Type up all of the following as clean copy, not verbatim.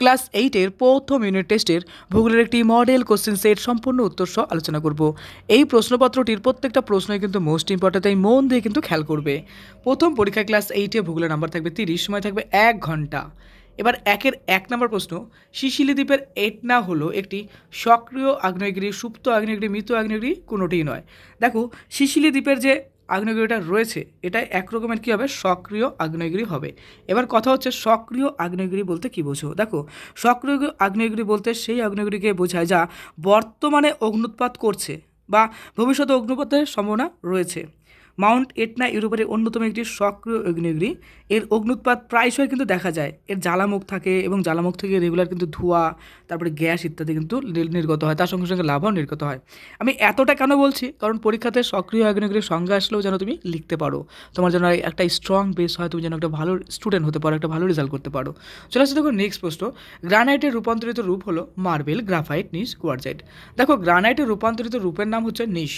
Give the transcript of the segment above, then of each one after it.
Class 8-এর প্রথম unit টেস্টের ভূগোলের একটি মডেল কোশ্চেন সেট সম্পূর্ণ উত্তর সহ আলোচনা করব। এই প্রশ্নপত্রটির প্রত্যেকটা প্রশ্নই কিন্তু মোস্ট ইম্পর্টেন্ট, তাই মন দিয়ে কিন্তু খেয়াল করবে। প্রথম পরীক্ষায় ক্লাস 8-এ ভূগোলের নাম্বার থাকবে 30, সময় থাকবে 1 ঘন্টা। এবার 1 নম্বর প্রশ্ন, সিসিলি দ্বীপের এটনা হলো একটি সক্রিয় আগ্নেয়গিরি, সুপ্ত আগ্নেয়গিরি, মৃত আগ্নেয়গিরি, কোনোটিই নয়। দেখো, সিসিলি দ্বীপের যে আগ্নেয়গিরিটা রয়েছে এটা এক রকমের কী হবে, সক্রিয় আগ্নেয়গিরি হবে। এবার কথা হচ্ছে সক্রিয় আগ্নেয়গিরি বলতে কী বোঝো? দেখো, সক্রিয় আগ্নেয়গিরি বলতে সেই আগ্নেয়গিরিকে বোঝায় যা বর্তমানে অগ্নুৎপাত করছে বা ভবিষ্যতে অগ্নুৎপাতের সম্ভাবনা রয়েছে। মাউন্ট এটনা ইউরোপের অন্যতম একটি সক্রিয় আগ্নেয়গিরি। এর অগ্নুৎপাত প্রায়শই কিন্তু দেখা যায়। এর জ্বালামুখ থাকে এবং জ্বালামুখ থেকে রেগুলার কিন্তু ধোঁয়া, তারপরে গ্যাস ইত্যাদি কিন্তু নির্গত হয়, তার সঙ্গে সঙ্গে লাভাও নির্গত হয়। আমি এতটা কেন বলছি, কারণ পরীক্ষাতে সক্রিয় আগ্নেয়গিরির সংজ্ঞা আসলেও যেন তুমি লিখতে পারো, তোমার যেন একটা স্ট্রং বেস হয়, তুমি যেন একটা ভালো স্টুডেন্ট হতে পারো, একটা ভালো রেজাল্ট করতে পারো। চলে আসছে দেখো নেক্সট প্রশ্ন, গ্রানাইটের রূপান্তরিত রূপ হলো মার্বেল, গ্রাফাইট, নিস, কোয়ার্জাইট। দেখো, গ্রানাইটের রূপান্তরিত রূপের নাম হচ্ছে নিস।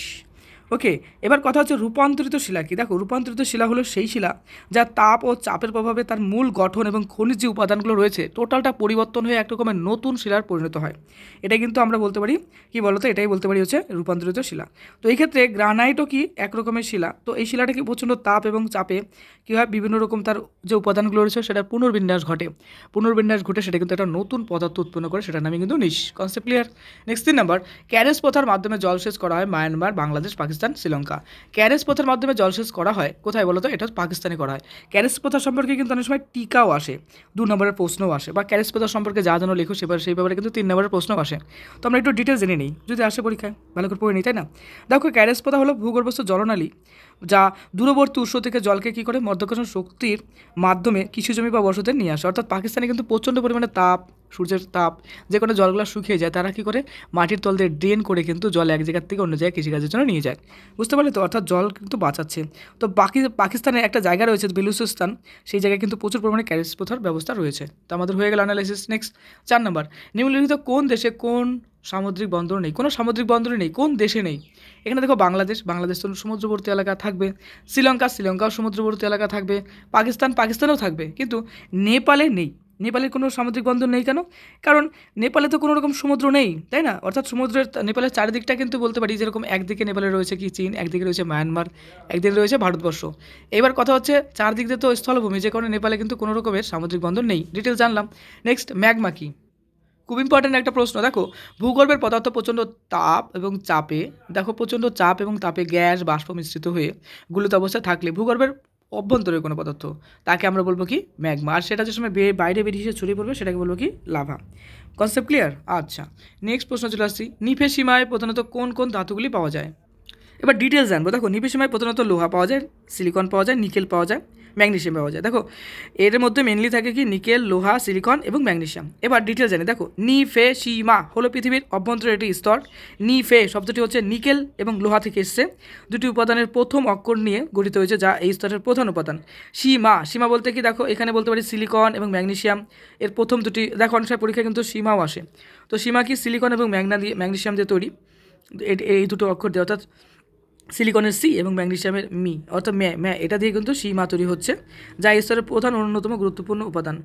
ওকে, এবার কথা হচ্ছে রূপান্তরিত শিলা কি? দেখো, রূপান্তরিত শিলা হলো সেই শিলা যা তাপ ও চাপের প্রভাবে তার মূল গঠন এবং খনিজ যে উপাদানগুলো রয়েছে টোটালটা পরিবর্তন হয়ে এক রকমের নতুন শিলার পরিণত হয়। এটা কিন্তু আমরা বলতে পারি কি বলতো, এটাই বলতে পারি হচ্ছে রূপান্তরিত শিলা। তো এই ক্ষেত্রে গ্রানাইটও কি এক রকমের শিলা। তো এই শিলাটা কি প্রচণ্ড তাপ এবং চাপে কী হয়, বিভিন্ন রকম তার যে উপাদানগুলো রয়েছে সেটার পুনর্বিন্যাস ঘটে সেটা কিন্তু একটা নতুন পদার্থ উৎপন্ন করে, সেটার নামে কিন্তু নিশ। Concept clear? নেক্সট 3 নাম্বার, ক্যারেজ প্রথার মাধ্যমে জলসেচ করা হয় মায়ানমার, বাংলাদেশ, পাকিস্তান, শ্রীলঙ্কা। ক্যারেজ প্রথার মাধ্যমে জলসেচ করা হয় কোথায় বলো তো? এটা পাকিস্তানে করা হয়। ক্যারেজ প্রথা সম্পর্কে কিন্তু অনেক সময় টিকাও আসে, 2 নম্বরের প্রশ্নও আসে, বা ক্যারেজ প্রথা সম্পর্কে যা যেন লেখো সেই ব্যাপারে কিন্তু 3 নম্বরের প্রশ্নও আসে। তো আমরা একটু ডিটেলস জেনে নিই, যদি আসে পরীক্ষায় ভালো করে পড়ে নিই, তাই না? দেখো, ক্যারেজ প্রথা হলো ভূগর্ভস্থ জলনালী যা দূরবর্তী উৎস থেকে জলকে কী করে মাধ্যাকর্ষণ শক্তির মাধ্যমে কৃষিজমি বা বসতিতে নিয়ে আসে। অর্থাৎ পাকিস্তানে কিন্তু প্রচণ্ড পরিমাণে তাপ, সূর্যের তাপ, যে কোনো জলগুলো শুকিয়ে যায়, তারা কী করে মাটির তল দিয়ে ড্রেন করে কিন্তু জল এক জায়গার থেকে অন্য জায়গায় কৃষিকাজের জন্য নিয়ে যায়। বুঝতে পারলে তো? অর্থাৎ জল কিন্তু বাঁচাচ্ছে। তো পাকিস্তানের একটা জায়গা রয়েছে বেলুচিস্তান, সেই জায়গায় কিন্তু প্রচুর পরিমাণে ক্যারেজ প্রথার ব্যবস্থা রয়েছে। তো আমাদের হয়ে গেল অ্যানালাইসিস। নেক্সট 4 নম্বর, নিম্নলিখিত কোন দেশে কোন সামুদ্রিক বন্দর নেই? কোনো সামুদ্রিক বন্দরই নেই। কোন দেশে নেই? এখানে দেখো, বাংলাদেশ তো সমুদ্রবর্তী এলাকা থাকবে, শ্রীলঙ্কাও সমুদ্রবর্তী এলাকা থাকবে, পাকিস্তানেও থাকবে, কিন্তু নেপালে নেই। নেপালের কোনো সামুদ্রিক বন্দর নেই কেন? কারণ নেপালে তো কোনো রকম সমুদ্র নেই, তাই না? অর্থাৎ নেপালের চারিদিকটা কিন্তু বলতে পারি, যেরকম একদিকে নেপালে রয়েছে কি চীন, একদিকে রয়েছে মায়ানমার, একদিকে রয়েছে ভারতবর্ষ। এবার কথা হচ্ছে চারদিক দিয়ে তো স্থলভূমি, যে কারণে নেপালে কিন্তু কোনো রকমের সামুদ্রিক বন্দর নেই। ডিটেল জানলাম। নেক্সট, ম্যাগমা কি? খুব ইম্পর্ট্যান্ট একটা প্রশ্ন। দেখো, ভূগর্ভের পদার্থ প্রচণ্ড তাপ এবং চাপে, গ্যাস বাষ্প মিশ্রিত হয়ে গুলিত অবস্থায় থাকলে ভূগর্ভের অভ্যন্তরে কোনো পদার্থ, তাকে আমরা বলবো কি? ম্যাগমা। আর সেটা যে সময় বাইরে বেরিয়ে ছড়িয়ে পড়বে সেটাকে বলবো কি? লাভা। Concept clear? আচ্ছা, নেক্সট প্রশ্ন চলে আসছি, নিফের সীমায় প্রধানত কোন কোন ধাতুগুলি পাওয়া যায়? এবার ডিটেলস জানবো। দেখো, নিফের সীমায় প্রধানত লোহা পাওয়া যায়, সিলিকন পাওয়া যায়, নিকেল পাওয়া যায়, ম্যাগনেসিয়াম পাওয়া যায়। দেখো, এর মধ্যে মেনলি থাকে কি? নিকেল, লোহা, সিলিকন এবং ম্যাগনেসিয়াম। এবার ডিটেলস জানি। দেখো, নিফেসীমা হলো পৃথিবীর অভ্যন্তরের একটি স্তর। নিফে শব্দটি হচ্ছে নিকেল এবং লোহা থেকে এসছে, দুটি উপাদানের প্রথম অক্ষর নিয়ে গঠিত হয়েছে, যা এই স্তরের প্রধান উপাদান। সীমা বলতে কি? দেখো, এখানে বলতে পারি সিলিকন এবং ম্যাগনেসিয়াম, এর প্রথম দুটি। দেখো, অনেক সময় পরীক্ষায় কিন্তু সীমাও আসে। তো সীমা কি? সিলিকন এবং ম্যাগনেসিয়াম দিয়ে তৈরি, এই দুটো অক্ষর দিয়ে, অর্থাৎ সিলিকনের সি এবং ম্যাগনেসিয়ামের মি, অর্থাৎ ম্যা, এটা দিয়ে কিন্তু সীমা তৈরি হচ্ছে, যা এই স্তরের প্রধান অন্যতম গুরুত্বপূর্ণ উপাদান।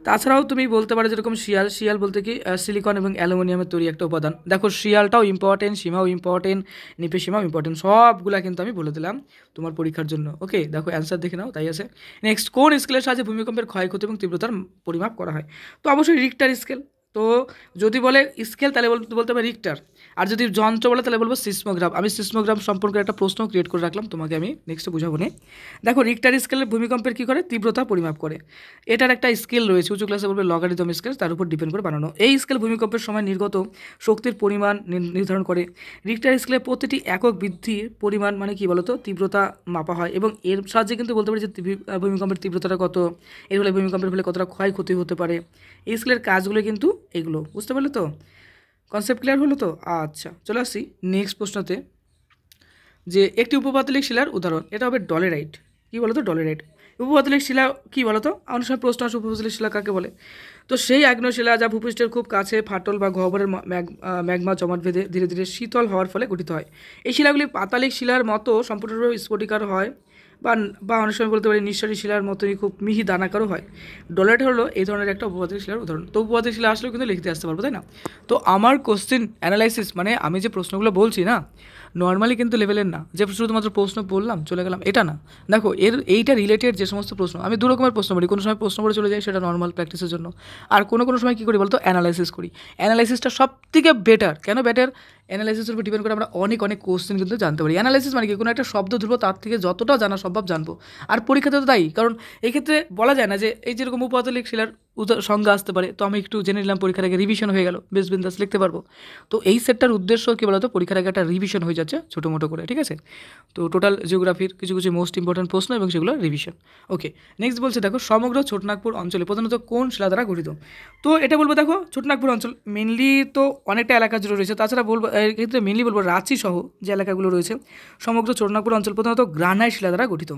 তাছাড়াও তুমি বলতে পারো যেরকম শিয়াল বলতে কি? সিলিকন এবং অ্যালুমিনিয়ামের তৈরি একটা উপাদান। দেখো, শিয়ালটাও ইম্পর্টেন্ট, সীমাও ইম্পর্টেন্ট, নিপে সীমাও ইম্পর্টেন্ট, সবগুলা কিন্তু আমি বলে দিলাম তোমার পরীক্ষার জন্য। ওকে, দেখো অ্যান্সার দেখে নাও, তাই আছে। নেক্সট, কোন স্কেলের সাহায্যে ভূমিকম্পের ক্ষয়ক্ষতি এবং তীব্রতার পরিমাপ করা হয়? তো অবশ্যই রিক্টার স্কেল। তো যদি বলে স্কেল তাহলে বলতে হবে রিক্টার, আর যদি যন্ত্র বলে তাহলে বলবো সিসমোগ্রাফ। আমি সিসমোগ্রাফ সম্পর্কে একটা প্রশ্ন ক্রিয়েট করে রাখলাম, তোমাকে আমি নেক্সটে বুঝাবো না। দেখো, রিক্টার স্কেলের ভূমিকম্পের কী করে? তীব্রতা পরিমাপ করে। এটার একটা স্কেল রয়েছে, উঁচু ক্লাসে বলবে লগারিদম স্কেল, তার উপর ডিপেন্ড করে বানানো। এই স্কেল ভূমিকম্পের সময় নির্গত শক্তির পরিমাণ নির্ধারণ করে। রিক্টার স্কেলের প্রতিটি একক বৃদ্ধির পরিমাণ মানে কি বলতো? তীব্রতা মাপা হয়, এবং এর সাহায্যে কিন্তু বলতে পারি যে ভূমিকম্পের তীব্রতাটা কত, এর ফলে ভূমিকম্পের ফলে কতটা ক্ষয়ক্ষতি হতে পারে। এই স্কেলের কাজগুলো কিন্তু এগুলো, বুঝতে পারলে তো? কনসেপ্ট ক্লিয়ার হলো তো? আচ্ছা, চলে আসছি নেক্সট প্রশ্নতে, যে একটি উপপাতলিক শিলার উদাহরণ, এটা হবে ডলেরাইট। কী বলো তো? ডলেরাইট। উপপাতলিক শিলা কী বলো তো? অনেক সময় প্রশ্ন আসে উপপাতলিক শিলা কাকে বলে। তো সেই আগ্নেয় শিলা যা ভূপৃষ্ঠের খুব কাছে ফাটল বা গহ্বরের ম্যাগমা জমাট বেঁধে ধীরে ধীরে শীতল হওয়ার ফলে গঠিত হয়। এই শিলাগুলি পাতালিক শিলার মতো সম্পূর্ণরূপে স্ফটিকার হয় বা বা অনেক সময় বলতে পারি নিঃসারী শিলার মতোই খুব মিহি দানাকারও হয়। ডলোরাইট হলো এই ধরনের একটা উপপাদ্য শিলার উদাহরণ। তো উপপাদ্য শিলা আসলেও কিন্তু লিখতে আসতে পারবো, তাই না? তো আমার কোশ্চেন অ্যানালাইসিস মানে আমি যে প্রশ্নগুলো বলছি না, নর্মালি কিন্তু লেভেলের না, যে শুধুমাত্র প্রশ্ন বললাম চলে গেলাম, এটা না। দেখো এইটা রিলেটেড যে সমস্ত প্রশ্ন, আমি দু রকমের প্রশ্ন পড়ি। কোনো সময় প্রশ্ন পড়ে চলে যাই, সেটা নর্মাল প্র্যাকটিসের জন্য। আর কোনো সময় কী করি বলতো, অ্যানালাইসিস করি। অ্যানালাইসিসটা সব থেকে বেটার। কেন বেটার? অ্যানালাইসিসের উপর ডিপেন্ড করে আমরা অনেক কোশ্চেন কিন্তু জানতে পারি। অ্যানালাইসিস মানে কি, কোনো একটা শব্দ ধরবো, তার থেকে যতটা জানা সম্ভব জানবো। আর পরীক্ষাতে তো তাই, কারণ এই ক্ষেত্রে বলা যায় না যে এই যেরকম উপপাতলিক শিলার সংজ্ঞা আসতে পারে, তো আমি একটু জেনে নিলাম, পরীক্ষার আগে রিভিশন হয়ে গেল, বেশ বিন্দাস লিখতে পারবো। তো এই সেটটার উদ্দেশ্য কী বলতো, পরীক্ষার আগে একটা রিভিশন হয়ে যাচ্ছে ছোটো মোটো করে, ঠিক আছে? তো টোটাল জিওগ্রাফির কিছু মোস্ট ইম্পর্টেন্ট প্রশ্ন এবং সেগুলো রিভিশন। ওকে, নেক্সট বলছে দেখো, সমগ্র ছোটনাগপুর অঞ্চলে প্রধানত কোন শিলা দ্বারা গঠিত? তো এটা বলবো, দেখো ছোটনাগপুর অঞ্চল মেনলি তো অনেকটা এলাকা জুড়ে রয়েছে। তাছাড়া বলবো এর ক্ষেত্রে মেনলি বলবো রাঁচি সহ যে এলাকাগুলো রয়েছে, সমগ্র ছোটনাগপুর অঞ্চল প্রধানত গ্রানাইট শিলা দ্বারা গঠিত।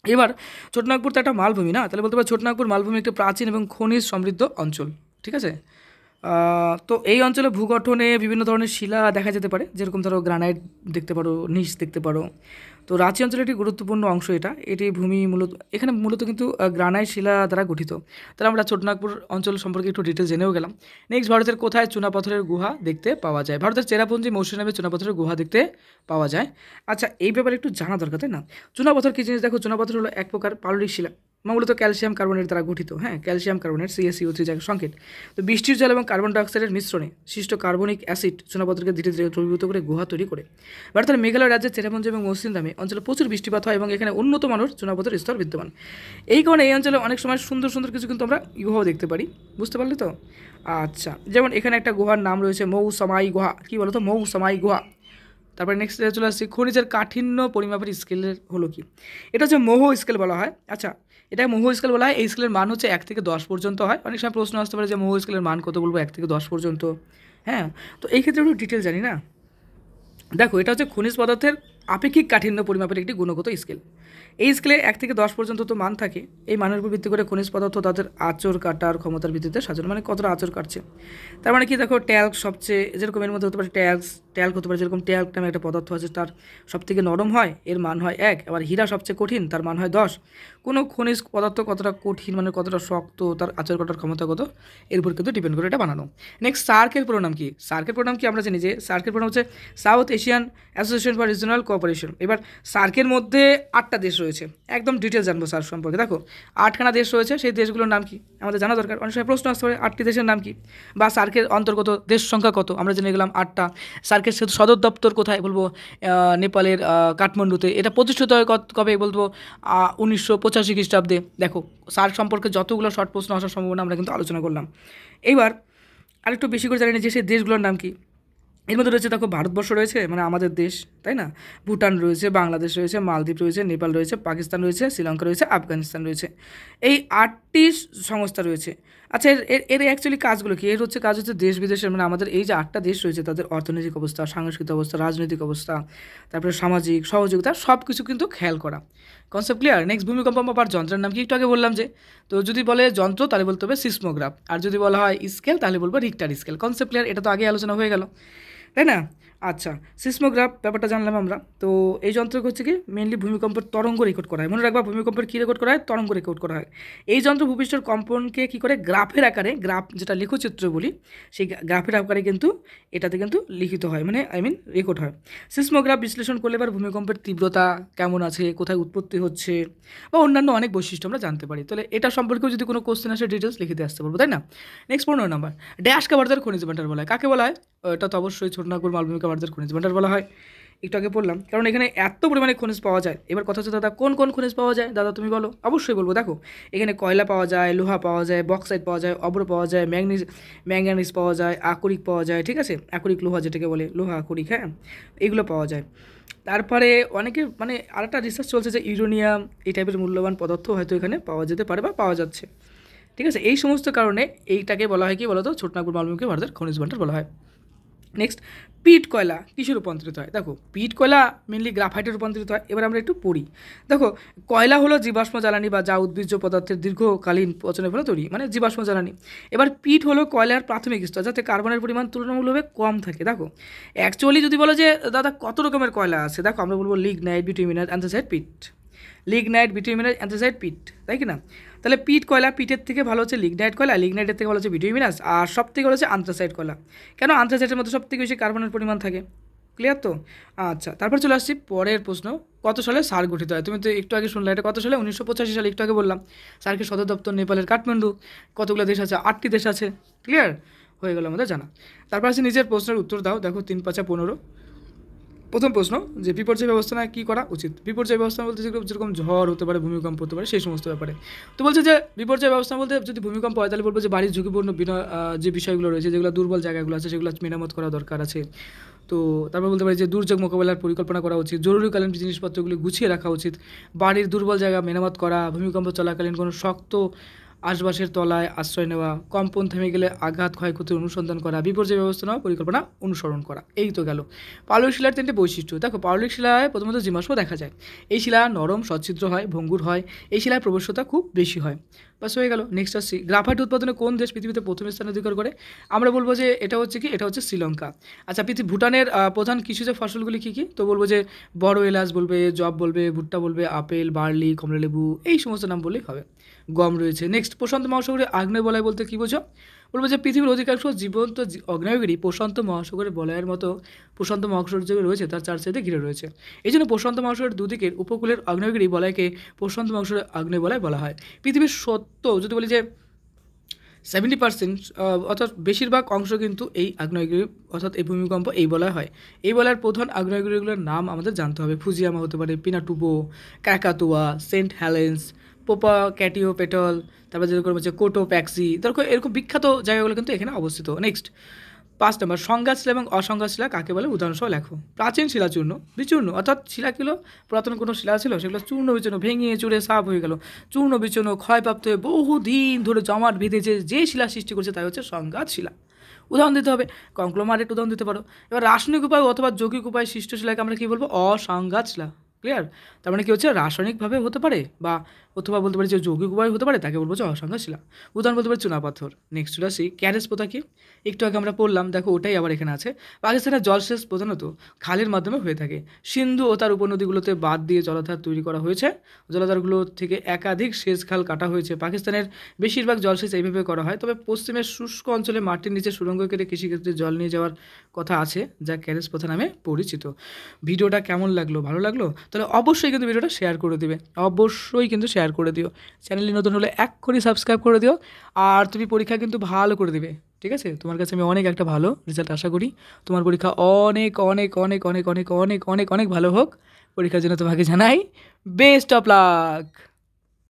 এবার ছোটনাগপুর তো একটা মালভূমি না, তাহলে বলতে পারি ছোটনাগপুর মালভূমি একটি প্রাচীন এবং খনিজ সমৃদ্ধ অঞ্চল, ঠিক আছে? তো এই অঞ্চলে ভূগঠনে বিভিন্ন ধরনের শিলা দেখা যেতে পারে, যেরকম ধরো গ্রানাইট দেখতে পারো, নিস দেখতে পারো। তো রাঁচি অঞ্চলের একটি গুরুত্বপূর্ণ অংশ এটি ভূমি মূলত কিন্তু গ্রানাইট শিলা দ্বারা গঠিত। তাহলে আমরা ছোটনাগপুর অঞ্চল সম্পর্কে একটু ডিটেলস জেনেও গেলাম। নেক্সট, ভারতের কোথায় চুনাপাথরের গুহা দেখতে পাওয়া যায়? ভারতের চেরাপুঞ্জি মৌসুমী চুনাপাথরের গুহা দেখতে পাওয়া যায়। আচ্ছা, এই ব্যাপারে একটু জানা দরকার, তাই না? চুনাপাথর কী জিনিস? দেখো, চুনাপাথর হলো এক প্রকার পাললিক শিলা, মূলত ক্যালসিয়াম কার্বনেট দ্বারা গঠিত। হ্যাঁ, ক্যালসিয়াম কার্বনেট CaCO3 যাকে সংকেত। তো বৃষ্টির জল এবং কার্বন ডাইঅক্সাইডের মিশ্রণে সৃষ্ট কার্বনিক অ্যাসিড চুনাপাথরকে ধীরে ধীরে দ্রবীভূত করে গুহা তৈরি করে। ভারতের মেঘালয় রাজ্যের চেরাপুঞ্জি এবং মৌসিনরামে অঞ্চলে প্রচুর বৃষ্টিপাত হয় এবং এখানে উন্নত মানের চুনাপাথর স্তর বিদ্যমান। এই কারণে এই অঞ্চলে অনেক সময় সুন্দর সুন্দর কিছু কিন্তু আমরা গুহাও দেখতে পারি। বুঝতে পারলে তো? আচ্ছা, যেমন এখানে একটা গুহার নাম রয়েছে মৌসামাই গুহা। কী বলো তো? মৌসামাই গুহা। তারপরে নেক্সট চলে আসছি, খনিজের কাঠিন্য পরিমাপের স্কেলের হলো কি? এটা হচ্ছে মোহ স্কেল বলা হয়। আচ্ছা, এটা মোহ স্কেল বলা হয়। এই স্কেলের মান হচ্ছে 1 থেকে 10 পর্যন্ত হয়। অনেক সময় প্রশ্ন আসতে পারে যে মোহ স্কেলের মান কত, বলবো 1 থেকে 10 পর্যন্ত। হ্যাঁ, তো এই ক্ষেত্রে একটু ডিটেল জানি না। দেখো, এটা হচ্ছে খনিজ পদার্থের আপেক্ষিক কাঠিন্য পরিমাপের একটি গুণগত স্কেল। এই স্কেলে 1 থেকে 10 পর্যন্ত তো মান থাকে। এই মানের উপর ভিত্তি করে খনিজ পদার্থ তাদের আঁচড় কাটার ক্ষমতার ভিত্তিতে সাজানো, মানে কতটা আঁচড় কাটছে। তার মানে কি, দেখো ট্যাল্ক সবচেয়ে, যেরকম এর মধ্যে হতে পারে ট্যাল্ক হতে পারে, যেরকম ট্যাল্ক নামে একটা পদার্থ আছে, তার সবথেকে নরম হয়, এর মান হয় 1। আবার হীরা সবচেয়ে কঠিন, তার মান হয় 10। কোনো খনিজ পদার্থ কতটা কঠিন, মানে কতটা শক্ত, তার আঁচড় কাটার ক্ষমতা কত, এর উপর কিন্তু ডিপেন্ড করে এটা বানানো। নেক্সট, সার্কের প্রোনাম কি? সার্কের প্রোনাম কি আমরা জানি যে সার্কের প্রোনাম হচ্ছে south Asian association for regional cooperation. এবার সার্কের মধ্যে 8টা দেশ রয়েছে, একদম ডিটেলস জানবো সার্ক সম্পর্কে। দেখো, 8খানা দেশ রয়েছে, সেই দেশগুলোর নাম কি আমাদের জানা দরকার। অনেক সময় প্রশ্ন আসতে পারে 8টি দেশের নাম কি, বা সার্কের অন্তর্গত দেশ সংখ্যা কত, আমরা জেনে গেলাম 8টা। সার্কের সদর দপ্তর কোথায়, বলবো নেপালের কাঠমান্ডুতে। এটা প্রতিষ্ঠিত হয় কবে, বলবো 1985 খ্রিস্টাব্দে। দেখো, সার্ক সম্পর্কে যতগুলো শর্ট প্রশ্ন আসার সম্ভাবনা আমরা কিন্তু আলোচনা করলাম। এইবার আরেকটু বেশি করে জানি না যে সেই দেশগুলোর নাম কি। এর মধ্যে রয়েছে, দেখো ভারতবর্ষ রয়েছে, মানে আমাদের দেশ, তাই না? ভুটান রয়েছে, বাংলাদেশ রয়েছে, মালদ্বীপ রয়েছে, নেপাল রয়েছে, পাকিস্তান রয়েছে, শ্রীলঙ্কা রয়েছে, আফগানিস্তান রয়েছে। এই 8টি সংস্থা রয়েছে। আচ্ছা, এর অ্যাকচুয়ালি কাজগুলো কি? এর হচ্ছে কাজ হচ্ছে দেশ বিদেশের, মানে আমাদের এই যে 8টা দেশ রয়েছে তাদের অর্থনৈতিক অবস্থা, সাংস্কৃতিক অবস্থা, রাজনৈতিক অবস্থা, তারপরে সামাজিক সহযোগিতা, সব কিছু কিন্তু খেয়াল করা। Concept clear? নেক্সট, ভূমিকম্প মাপার যন্ত্রের নাম কি? একটু আগে বললাম যে, তো যদি বলে যন্ত্র তাহলে বলতে হবে সিসমোগ্রাফ, আর যদি বলা হয় স্কেল তাহলে বলবো রিক্টার স্কেল। Concept clear? এটা তো আগে আলোচনা হয়ে গেল, তাই না? আচ্ছা, সিসমোগ্রাফ ব্যাপারটা জানলাম আমরা। তো এই যন্ত্র হচ্ছে কি, মেনলি ভূমিকম্পের তরঙ্গ রেকর্ড করা হয়। মনে রাখবা, ভূমিকম্পের কী রেকর্ড করা হয়? তরঙ্গ রেকর্ড করা হয়। এই যন্ত্র ভূপৃষ্ঠের কম্পনকে কী করে, গ্রাফের আকারে, গ্রাফ যেটা লেখচিত্র বলি, সেই গ্রাফের আকারে কিন্তু এটাতে কিন্তু লিখিত হয়, মানে রেকর্ড হয়। সিসমোগ্রাফ বিশ্লেষণ করলে এবার ভূমিকম্পের তীব্রতা কেমন আছে, কোথায় উৎপত্তি হচ্ছে, বা অন্যান্য অনেক বৈশিষ্ট্য আমরা জানতে পারি। তাহলে এটা সম্পর্কেও যদি কোনো কোশ্চেন আসে, ডিটেলস লিখিতে আসতে পারবো, তাই না? নেক্সট 15 নম্বর, ড্যাশকে ভারতের খনিজ ভান্ডার বলা হয়। কাকে বলা হয়? এটা তো অবশ্যই ছোটনাগপুর মালভূমিকে ভারতের খনিজ ভান্ডার বলা হয়। একটু আগে পড়লাম, কারণ এখানে এত পরিমাণে খনিজ পাওয়া যায়। এবার কথা হচ্ছে, দাদা কোন কোন খনিজ পাওয়া যায়? দাদা তুমি বলো। অবশ্যই বলবো। দেখো, এখানে কয়লা পাওয়া যায়, লোহা পাওয়া যায়, বক্সাইট পাওয়া যায়, অব্র পাওয়া যায়, ম্যাঙ্গানিজ পাওয়া যায়, আকরিক পাওয়া যায়, ঠিক আছে? আকরিক লোহা যেটাকে বলে, লোহা আকরিক, হ্যাঁ, এগুলো পাওয়া যায়। তারপরে অনেকে, মানে আরেকটা রিসার্চ চলছে যে ইউরেনিয়াম, এই টাইপের মূল্যবান পদার্থ হয়তো এখানে পাওয়া যেতে পারে বা পাওয়া যাচ্ছে, ঠিক আছে? এই সমস্ত কারণে এইটাকে বলা হয় কি বলতো, ছোটনাগপুর মালভূমিকে ভারতের খনিজ ভান্ডার বলা হয়। নেক্সট, পিট কয়লা কিসে রূপান্তরিত হয়? দেখো, পিট কয়লা মেনলি গ্রাফাইটে রূপান্তরিত হয়। এবার আমরা একটু পড়ি। দেখো, কয়লা হলো জীবাশ্ম জ্বালানি বা যা উদ্ভিজ্জ পদার্থের দীর্ঘকালীন পচনের ফলে তৈরি, মানে জীবাশ্ম জ্বালানি। এবার পিট হলো কয়লার প্রাথমিক স্তর, যাতে কার্বনের পরিমাণ তুলনামূলকভাবে কম থাকে। দেখো, অ্যাকচুয়ালি যদি বলো যে দাদা কত রকমের কয়লা আছে, দেখো আমরা বলবো লিগনাইট, বিটুমিনাইট, অ্যান্থ্রাসাইট, পিট। লিগনাইট, বিটুমিনাস, অ্যান্থ্রাসাইট, পিট, তাই কি না? তাহলে পিট কয়লা, পিটের থেকে ভালো হচ্ছে লিগনাইট কয়লা, লিগনাইটের থেকে ভালো হচ্ছে বিটুমিনাস, আর সব থেকে ভালো হচ্ছে আন্থ্রাসাইট কয়লা। কেন? আন্থ্রাসাইটের মধ্যে সব থেকে বেশি কার্বনের পরিমাণ থাকে। ক্লিয়ার তো? আচ্ছা, তারপর চলে আসছি পরের প্রশ্ন, কত সালে সার্ক গঠিত হয়? তুমি তো একটু আগে শুনলে, এটা কত সালে? 1985 সালে, একটু আগে বললাম। সার্কের সদর দপ্তর নেপালের কাঠমান্ডু। কতগুলো দেশ আছে? 8টি দেশ আছে। ক্লিয়ার হয়ে গেল আমাদের জানা। তারপর আছে নিজের প্রশ্নের উত্তর দাও। দেখো 3-5-15। প্রথম প্রশ্ন, যে বিপর্যয় ব্যবস্থাপনায় কী করা উচিত? বিপর্যয় ব্যবস্থাপনা বলতে যেরকম ঝড় হতে পারে, ভূমিকম্প হতে পারে, সেই সমস্ত ব্যাপারে। তো বলছে যে বিপর্যয় ব্যবস্থাপনা বলতে যদি ভূমিকম্প হয় তাহলে বলবো যে বাড়ির ঝুঁকিপূর্ণ যে বিষয়গুলো রয়েছে, যেগুলো দুর্বল জায়গাগুলো আছে, সেগুলো মেরামত করা দরকার আছে। তো তারপর বলতে পারি যে দুর্যোগ মোকাবেলার পরিকল্পনা করা উচিত, জরুরিকালীন জিনিসপত্রগুলি গুছিয়ে রাখা উচিত, বাড়ির দুর্বল জায়গা মেরামত করা, ভূমিকম্প চলাকালীন কোনো শক্ত আশবাসের তলায় আশ্রয় নেওয়া, কম্পন থেমে গেলে আঘাত ক্ষয়ক্ষতির অনুসন্ধান করা, বিপর্যয় ব্যবস্থাপনা পরিকল্পনা অনুসরণ করা। এই তো গেল পাললিক শিলার 3টে বৈশিষ্ট্য। দেখো, পাললিক শিলায় প্রথমত জীবাশ্ম দেখা যায়। এই শিলা নরম, সচ্ছিদ্র হয়, ভঙ্গুর হয়। এই শিলায় প্রবশ্যতা খুব বেশি হয়। বাস হয়ে গেল। নেক্সট আসছি, গ্রাফাইট উৎপাদনে কোন দেশ পৃথিবীতে প্রথম স্থান অধিকার করে? আমরা বলবো যে এটা হচ্ছে কি, এটা হচ্ছে শ্রীলঙ্কা। আচ্ছা, ভুটানের প্রধান কৃষিজ ফসলগুলি কী কী? তো বলবো যে বড় এলাচ বলবে, জব বলবে, ভুট্টা বলবে, আপেল, বার্লি, কমলালেবু, এই সমস্ত নাম বললেই হবে। গম রয়েছে। নেক্সট, প্রশান্ত মহাসাগরে আগ্নেয় বলয় বলতে কী বোঝো? বলবো যে পৃথিবীর অধিকাংশ জীবন্ত আগ্নেয়গিরি প্রশান্ত মহাসাগরের বলয়ের মতো প্রশান্ত মহাসাগর যে রয়েছে তার চার সাইডে ঘিরে রয়েছে। এই জন্য প্রশান্ত মহাসাগরের দুদিকের উপকূলের আগ্নেয়গিরি বলয়কে প্রশান্ত মহাসাগরের আগ্নেয় বলয় বলা হয়। পৃথিবীর যদি বলি যে 70% অর্থাৎ বেশিরভাগ অংশ কিন্তু এই আগ্নেয়গিরি অর্থাৎ এই ভূমিকম্প এই বলয় হয়। এই বলয়ের প্রধান আগ্নেয়গিরিগুলোর নাম আমাদের জানতে হবে। ফুজিয়ামা হতে পারে, পিনাটুবো, ক্রাকাতুয়া, সেন্ট হেলেন্স, পোপা ক্যাটিও পেটল, তারপর যেরকম হচ্ছে কোটো প্যাক্সি, এরকম বিখ্যাত জায়গাগুলো কিন্তু এখানে অবস্থিত। নেক্সট 5 নম্বর, সংঘাত শিলা এবং অসংঘাত শিলা কাকে বলে? উদাহরণসহ লেখো। প্রাচীন শিলা চূর্ণ বিচূর্ণ, অর্থাৎ শিলাগুলো পুরাতন কোনো শিলা ছিল সেগুলো চূর্ণ বিচূর্ণ ভেঙে চুরে সাফ হয়ে গেল, চূর্ণ বিচূর্ণ ক্ষয়প্রাপ্ত হয়ে বহুদিন ধরে জমাট বেঁধেছে যে শিলা সৃষ্টি করছে তাই হচ্ছে সংঘাত শিলা। উদাহরণ দিতে হবে, কংক্লোমারেট উদাহরণ দিতে পারো। এবার রাসায়নিক উপায় অথবা যৌগিক উপায় সৃষ্ট শিলাকে আমরা কী বলবো? অসংঘাত শিলা। ক্লিয়ার? তার মানে কী হচ্ছে, রাসায়নিকভাবে হতে পারে বা অথবা বলতে পারি যে যৌগিক উপায় হতে পারে, তাকে বলবো যে অসংঘাত শিলা। উদাহরণ বলতে পারি চুনাপাথর। নেক্সট চলে আসি, ক্যারেজ প্রথা কি? একটু আগে আমরা পড়লাম, দেখো ওটাই আবার এখানে আছে। পাকিস্তানের জলসেচ প্রধানত খালের মাধ্যমে হয়ে থাকে। সিন্ধু ও তার উপনদীগুলোতে বাদ দিয়ে জলাধার তৈরি করা হয়েছে। জলাধারগুলো থেকে একাধিক সেচ খাল কাটা হয়েছে। পাকিস্তানের বেশিরভাগ জলসেচ এইভাবে করা হয়, তবে পশ্চিমের শুষ্ক অঞ্চলে মাটির নিচে সুড়ঙ্গ কেটে কৃষিক্ষেত্রে জল নিয়ে যাওয়ার কথা আছে, যা ক্যারেজ প্রথা নামে পরিচিত। ভিডিওটা কেমন লাগলো? ভালো লাগলো? তাহলে অবশ্যই কিন্তু ভিডিওটা শেয়ার করে দিবে, অবশ্যই কিন্তু শেয়ার করে দিও। চ্যানেলে নতুন হলে এক্ষুনি সাবস্ক্রাইব করে দিও। আর তুমি পরীক্ষা কিন্তু ভালো করে দিবে, ঠিক আছে? তোমার কাছে আমি অনেক একটা ভালো রেজাল্ট আশা করি। তোমার পরীক্ষা অনেক অনেক অনেক অনেক অনেক অনেক অনেক অনেক ভালো হোক। পরীক্ষার জন্য তোমাকে জানাই বেস্ট অফ লাক।